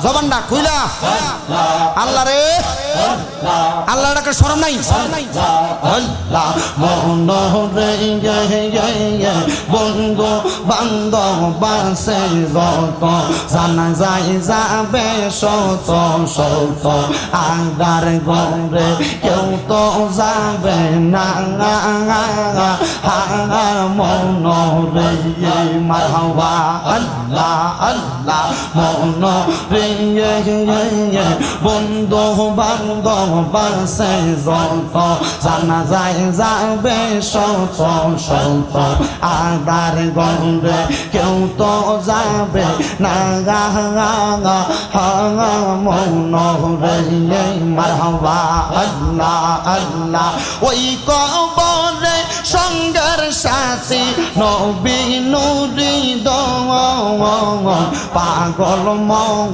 জবানটা খুইলা আল্লাহ রে আল্লাহ ডাকে শরম নাই আল্লাহ মনরে বন্ধু বান্ধব বাসে যত জানা যায় যাবে শত শত আগার গরে কেউ তো যাবে না মনরে মারহাবা আল্লাহ আল্লাহ মনরে বন্ধু বান্ধব বাসে যত জানা যায় যাবে শত শত আগার গরে কেউ তো যাবে না মনরে মারহাবা আল্লাহ আল্লাহ ওই কবরে সঙ্গের সাথী নবী নুরি দম পাগল মগন